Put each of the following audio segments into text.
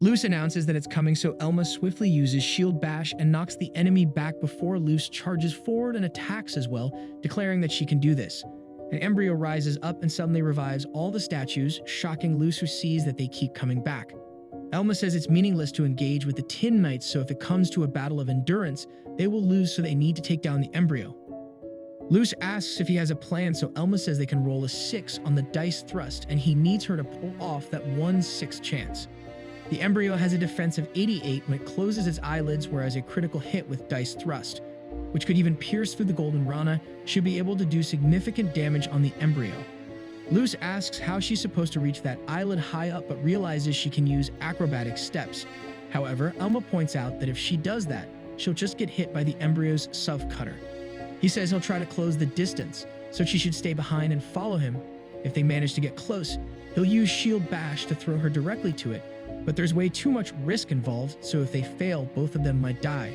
Luz announces that it's coming, so Elma swiftly uses Shield Bash and knocks the enemy back before Luz charges forward and attacks as well, declaring that she can do this. An embryo rises up and suddenly revives all the statues, shocking Luz, who sees that they keep coming back. Elma says it's meaningless to engage with the Tin Knights, so if it comes to a battle of endurance, they will lose, so they need to take down the embryo. Luz asks if he has a plan, so Elma says they can roll a 6 on the dice thrust, and he needs her to pull off that 1/6 chance. The embryo has a defense of 88 when it closes its eyelids, whereas a critical hit with dice thrust, which could even pierce through the golden rana, should be able to do significant damage on the embryo. Luz asks how she's supposed to reach that eyelid high up, but realizes she can use acrobatic steps. However, Elma points out that if she does that, she'll just get hit by the embryo's suv cutter. He says he'll try to close the distance, so she should stay behind and follow him. If they manage to get close, he'll use Shield Bash to throw her directly to it, but there's way too much risk involved, so if they fail, both of them might die.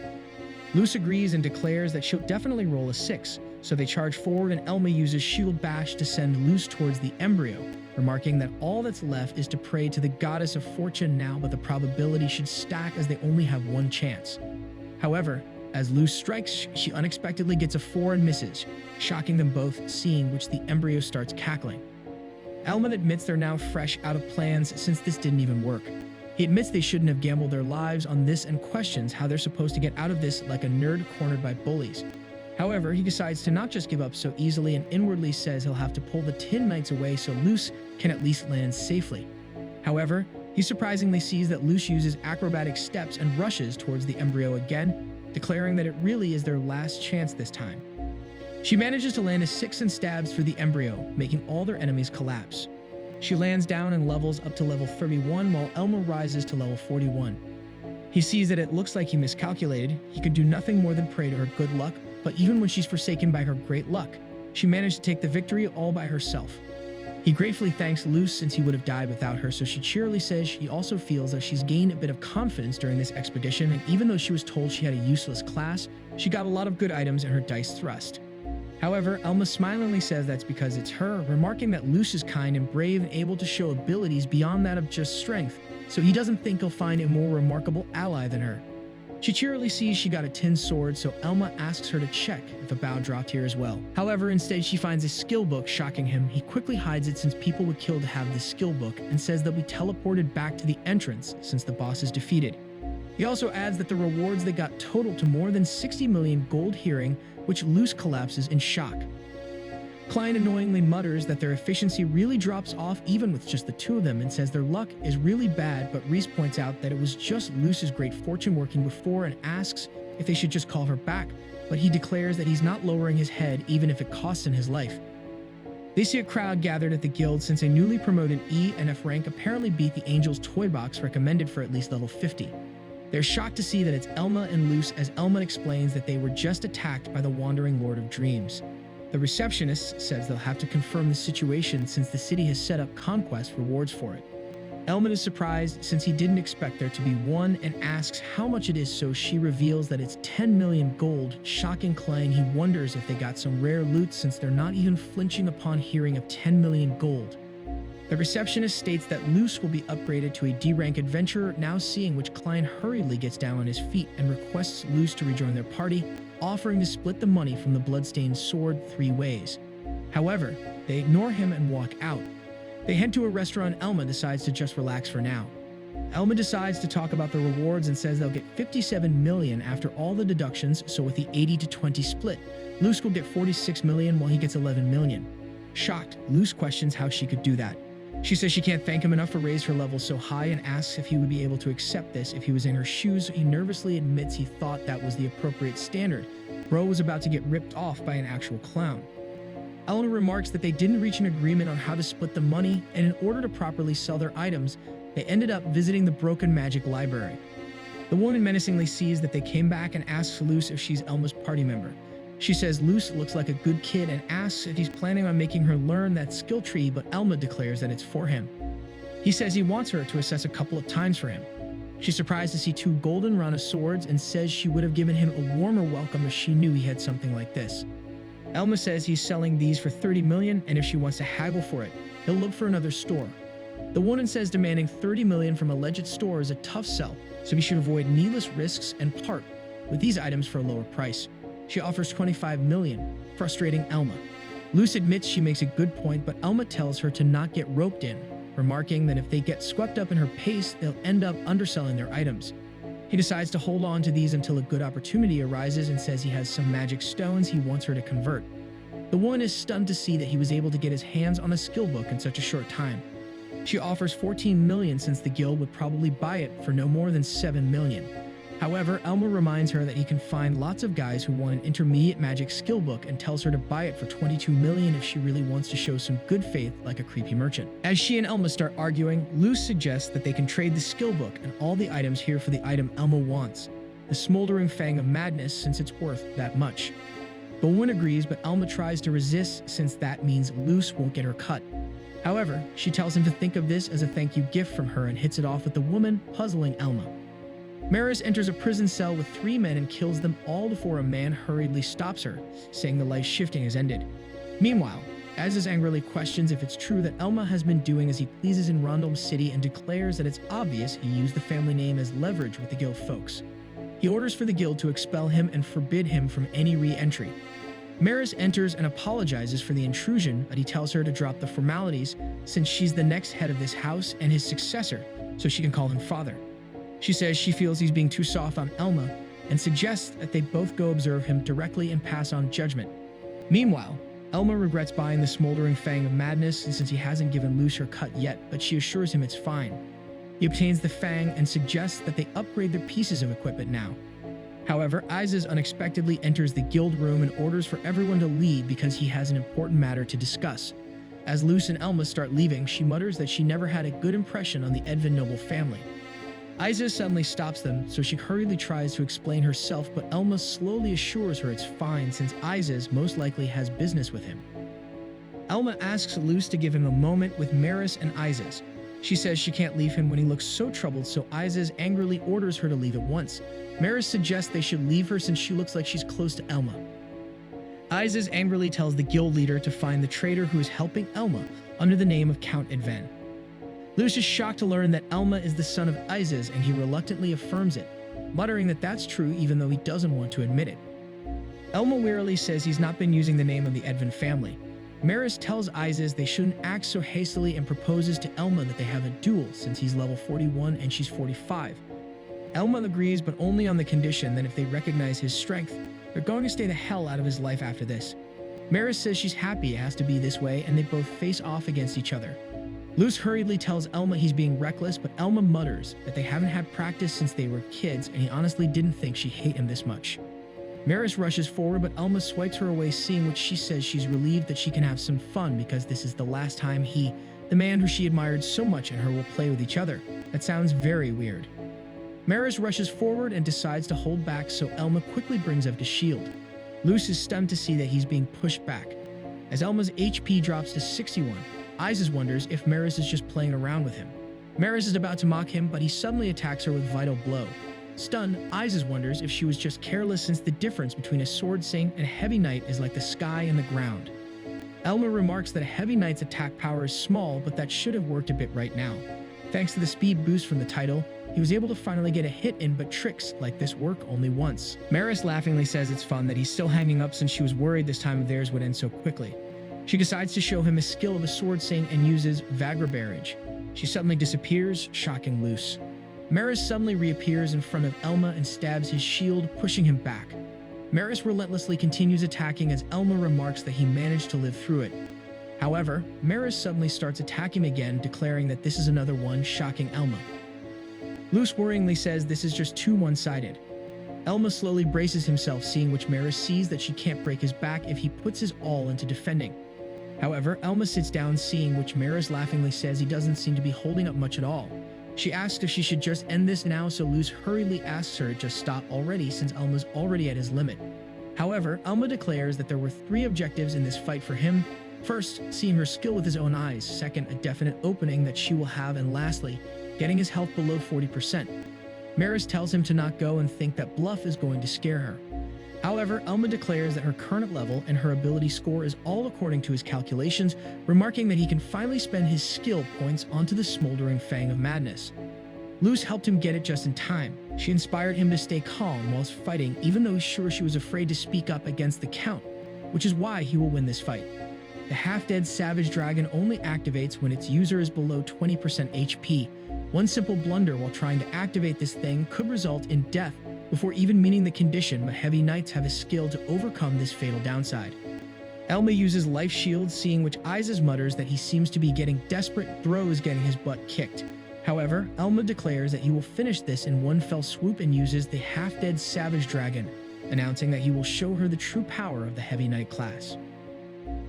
Luz agrees and declares that she'll definitely roll a 6, so they charge forward and Elma uses Shield Bash to send Luz towards the embryo, remarking that all that's left is to pray to the goddess of fortune now, but the probability should stack as they only have one chance. However, as Luz strikes, she unexpectedly gets a 4 and misses, shocking them both, seeing which the embryo starts cackling. Elma admits they're now fresh out of plans since this didn't even work. He admits they shouldn't have gambled their lives on this and questions how they're supposed to get out of this like a nerd cornered by bullies. However, he decides to not just give up so easily and inwardly says he'll have to pull the Tin Knights away so Luz can at least land safely. However, he surprisingly sees that Luz uses acrobatic steps and rushes towards the embryo again, declaring that it really is their last chance this time. She manages to land a 6 and stabs through the embryo, making all their enemies collapse. She lands down and levels up to level 31 while Elma rises to level 41. He sees that it looks like he miscalculated. He could do nothing more than pray to her good luck, but even when she's forsaken by her great luck, she managed to take the victory all by herself. He gratefully thanks Luz since he would have died without her, so she cheerily says she also feels that she's gained a bit of confidence during this expedition, and even though she was told she had a useless class, she got a lot of good items in her dice thrust. However, Elma smilingly says that's because it's her, remarking that Luz is kind and brave and able to show abilities beyond that of just strength, so he doesn't think he'll find a more remarkable ally than her. She cheerily sees she got a tin sword, so Elma asks her to check if a bow dropped here as well. However, instead she finds a skill book, shocking him. He quickly hides it since people would kill to have this skill book, and says they'll be teleported back to the entrance since the boss is defeated. He also adds that the rewards they got total to more than 60 million gold, hearing which Luz collapses in shock. Klein annoyingly mutters that their efficiency really drops off even with just the two of them and says their luck is really bad, but Reese points out that it was just Luz's great fortune working before and asks if they should just call her back, but he declares that he's not lowering his head even if it costs him his life. They see a crowd gathered at the guild since a newly promoted E and F rank apparently beat the Angel's toy box recommended for at least level 50. They're shocked to see that it's Elma and Luz, as Elma explains that they were just attacked by the Wandering Lord of Dreams. The receptionist says they'll have to confirm the situation since the city has set up conquest rewards for it. Elma is surprised since he didn't expect there to be one and asks how much it is, so she reveals that it's 10 million gold, shocking Klein. He wonders if they got some rare loot since they're not even flinching upon hearing of 10 million gold. The receptionist states that Luz will be upgraded to a D-rank adventurer, now seeing which Klein hurriedly gets down on his feet and requests Luz to rejoin their party, offering to split the money from the bloodstained sword 3 ways. However, they ignore him and walk out. They head to a restaurant. Elma decides to just relax for now. Elma decides to talk about the rewards and says they'll get 57 million after all the deductions, so with the 80-20 split, Luz will get 46 million while he gets 11 million. Shocked, Luz questions how she could do that. She says she can't thank him enough for raising her level so high and asks if he would be able to accept this if he was in her shoes. He nervously admits he thought that was the appropriate standard. Bro was about to get ripped off by an actual clown. Eleanor remarks that they didn't reach an agreement on how to split the money, and in order to properly sell their items, they ended up visiting the Broken Magic Library. The woman menacingly sees that they came back and asks Luz if she's Elma's party member. She says Luz looks like a good kid and asks if he's planning on making her learn that skill tree, but Elma declares that it's for him. He says he wants her to assess a couple of times for him. She's surprised to see 2 golden Rana swords and says she would have given him a warmer welcome if she knew he had something like this. Elma says he's selling these for 30 million, and if she wants to haggle for it, he'll look for another store. The woman says demanding 30 million from alleged store is a tough sell, so he should avoid needless risks and part with these items for a lower price. She offers 25 million, frustrating Elma. Luce admits she makes a good point, but Elma tells her to not get roped in, remarking that if they get swept up in her pace, they'll end up underselling their items. He decides to hold on to these until a good opportunity arises and says he has some magic stones he wants her to convert. The woman is stunned to see that he was able to get his hands on a skill book in such a short time. She offers 14 million since the guild would probably buy it for no more than 7 million. However, Elma reminds her that he can find lots of guys who want an intermediate magic skill book and tells her to buy it for 22 million if she really wants to show some good faith like a creepy merchant. As she and Elma start arguing, Luce suggests that they can trade the skill book and all the items here for the item Elma wants, the smoldering fang of madness, since it's worth that much. The woman agrees, but Elma tries to resist since that means Luce won't get her cut. However, she tells him to think of this as a thank you gift from her and hits it off with the woman, puzzling Elma. Maris enters a prison cell with 3 men and kills them all before a man hurriedly stops her, saying the life shifting has ended. Meanwhile, Azaz angrily questions if it's true that Elma has been doing as he pleases in Rondom City and declares that it's obvious he used the family name as leverage with the guild folks. He orders for the guild to expel him and forbid him from any re-entry. Maris enters and apologizes for the intrusion, but he tells her to drop the formalities since she's the next head of this house and his successor, so she can call him father. She says she feels he's being too soft on Elma and suggests that they both go observe him directly and pass on judgment. Meanwhile, Elma regrets buying the smoldering fang of madness since he hasn't given Luce her cut yet, but she assures him it's fine. He obtains the fang and suggests that they upgrade their pieces of equipment now. However, Azaz unexpectedly enters the guild room and orders for everyone to leave because he has an important matter to discuss. As Luce and Elma start leaving, she mutters that she never had a good impression on the Edvin noble family. Azaz suddenly stops them, so she hurriedly tries to explain herself, but Elma slowly assures her it's fine since Azaz most likely has business with him. Elma asks Luce to give him a moment with Maris and Azaz. She says she can't leave him when he looks so troubled, so Azaz angrily orders her to leave at once. Maris suggests they should leave her since she looks like she's close to Elma. Azaz angrily tells the guild leader to find the traitor who is helping Elma under the name of Count Edven. Luce is shocked to learn that Elma is the son of Azaz, and he reluctantly affirms it, muttering that that's true even though he doesn't want to admit it. Elma wearily says he's not been using the name of the Edven family. Maris tells Azaz they shouldn't act so hastily and proposes to Elma that they have a duel since he's level 41 and she's 45. Elma agrees, but only on the condition that if they recognize his strength, they're going to stay the hell out of his life after this. Maris says she's happy it has to be this way, and they both face off against each other. Luce hurriedly tells Elma he's being reckless, but Elma mutters that they haven't had practice since they were kids, and he honestly didn't think she'd hate him this much. Maris rushes forward, but Elma swipes her away, seeing which she says she's relieved that she can have some fun because this is the last time he, the man who she admired so much, and her will play with each other. That sounds very weird. Maris rushes forward and decides to hold back, so Elma quickly brings up the shield. Luce is stunned to see that he's being pushed back. As Elma's HP drops to 61, Azaz wonders if Maris is just playing around with him. Maris is about to mock him, but he suddenly attacks her with Vital Blow. Stunned, Azaz wonders if she was just careless since the difference between a sword sing and a heavy knight is like the sky and the ground. Elma remarks that a heavy knight's attack power is small, but that should have worked a bit right now. Thanks to the speed boost from the title, he was able to finally get a hit in, but tricks like this work only once. Maris laughingly says it's fun that he's still hanging up since she was worried this time of theirs would end so quickly. She decides to show him a skill of a sword sing and uses Vagra Barrage. She suddenly disappears, shocking Luce. Maris suddenly reappears in front of Elma and stabs his shield, pushing him back. Maris relentlessly continues attacking as Elma remarks that he managed to live through it. However, Maris suddenly starts attacking again, declaring that this is another one, shocking Elma. Luce worryingly says this is just too one-sided. Elma slowly braces himself, seeing which Maris sees that she can't break his back if he puts his all into defending. However, Elma sits down, seeing which Maris laughingly says he doesn't seem to be holding up much at all. She asks if she should just end this now, so Luce hurriedly asks her to just stop already since Elma's already at his limit. However, Elma declares that there were 3 objectives in this fight for him. First, seeing her skill with his own eyes. Second, a definite opening that she will have. And lastly, getting his health below 40%. Maris tells him to not go and think that bluff is going to scare her. However, Elma declares that her current level and her ability score is all according to his calculations, remarking that he can finally spend his skill points onto the smoldering fang of madness. Luz helped him get it just in time. She inspired him to stay calm whilst fighting, even though he's sure she was afraid to speak up against the Count, which is why he will win this fight. The half-dead Savage Dragon only activates when its user is below 20% HP. One simple blunder while trying to activate this thing could result in death before even meeting the condition, but Heavy Knights have a skill to overcome this fatal downside. Elma uses Life Shield, seeing which Isis mutters that he seems to be getting desperate, throws getting his butt kicked. However, Elma declares that he will finish this in one fell swoop and uses the half-dead Savage Dragon, announcing that he will show her the true power of the Heavy Knight class.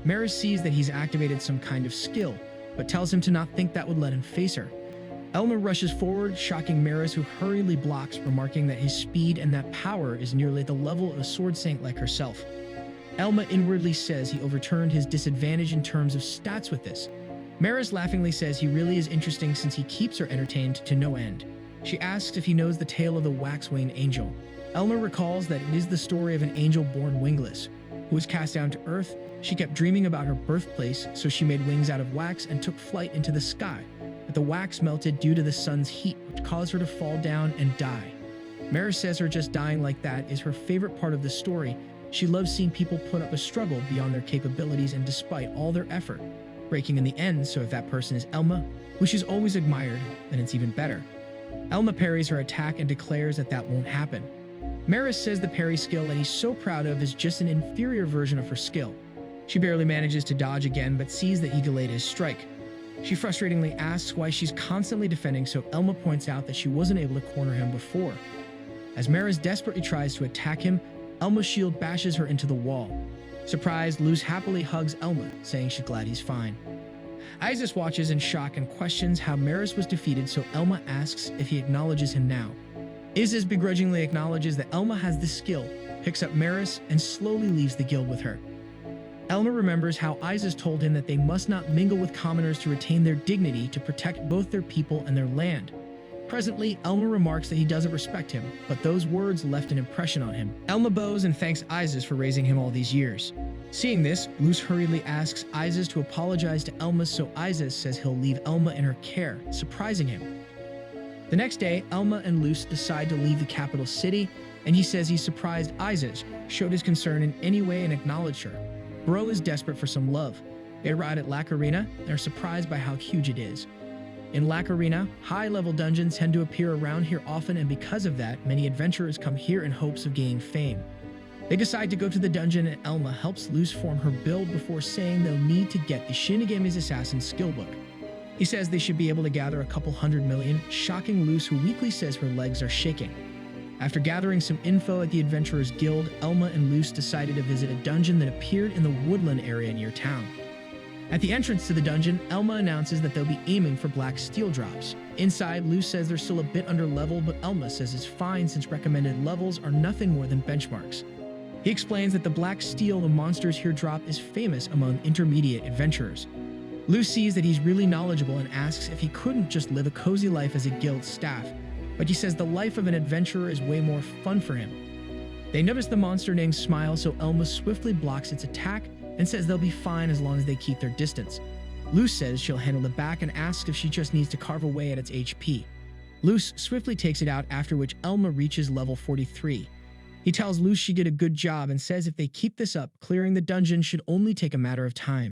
Maris sees that he's activated some kind of skill, but tells him to not think that would let him face her. Elma rushes forward, shocking Maris, who hurriedly blocks, remarking that his speed and that power is nearly at the level of a sword saint like herself. Elma inwardly says he overturned his disadvantage in terms of stats with this. Maris laughingly says he really is interesting since he keeps her entertained to no end. She asks if he knows the tale of the wax-winged angel. Elma recalls that it is the story of an angel born wingless, who was cast down to earth. She kept dreaming about her birthplace, so she made wings out of wax and took flight into the sky. But the wax melted due to the sun's heat, which caused her to fall down and die. Maris says her just dying like that is her favorite part of the story. She loves seeing people put up a struggle beyond their capabilities and despite all their effort, breaking in the end, so if that person is Elma, who she's always admired, then it's even better. Elma parries her attack and declares that that won't happen. Maris says the parry skill that he's so proud of is just an inferior version of her skill. She barely manages to dodge again, but sees that he delayed his strike. She frustratingly asks why she's constantly defending, so Elma points out that she wasn't able to corner him before. As Maris desperately tries to attack him, Elma's shield bashes her into the wall. Surprised, Luz happily hugs Elma, saying she's glad he's fine. Isis watches in shock and questions how Maris was defeated, so Elma asks if he acknowledges him now. Isis begrudgingly acknowledges that Elma has the skill, picks up Maris, and slowly leaves the guild with her. Elma remembers how Isis told him that they must not mingle with commoners to retain their dignity to protect both their people and their land. Presently, Elma remarks that he doesn't respect him, but those words left an impression on him. Elma bows and thanks Isis for raising him all these years. Seeing this, Luz hurriedly asks Isis to apologize to Elma, so Isis says he'll leave Elma in her care, surprising him. The next day, Elma and Luz decide to leave the capital city, and he says he's surprised Isis showed his concern in any way and acknowledged her. Bro is desperate for some love. They arrive at Lac Arena and are surprised by how huge it is. In Lac Arena, high-level dungeons tend to appear around here often, and because of that, many adventurers come here in hopes of gaining fame. They decide to go to the dungeon, and Elma helps Luz form her build before saying they'll need to get the Shinigame's Assassin skill book. He says they should be able to gather a couple 100 million, shocking Luz, who weakly says her legs are shaking. After gathering some info at the Adventurers Guild, Elma and Luz decided to visit a dungeon that appeared in the woodland area near town. At the entrance to the dungeon, Elma announces that they'll be aiming for black steel drops. Inside, Luz says they're still a bit under level, but Elma says it's fine since recommended levels are nothing more than benchmarks. He explains that the black steel the monsters here drop is famous among intermediate adventurers. Luz sees that he's really knowledgeable and asks if he couldn't just live a cozy life as a guild staff, but he says the life of an adventurer is way more fun for him. They notice the monster named Smile, so Elma swiftly blocks its attack and says they'll be fine as long as they keep their distance. Luz says she'll handle it back and asks if she just needs to carve away at its HP. Luz swiftly takes it out, after which Elma reaches level 43. He tells Luz she did a good job and says if they keep this up, clearing the dungeon should only take a matter of time.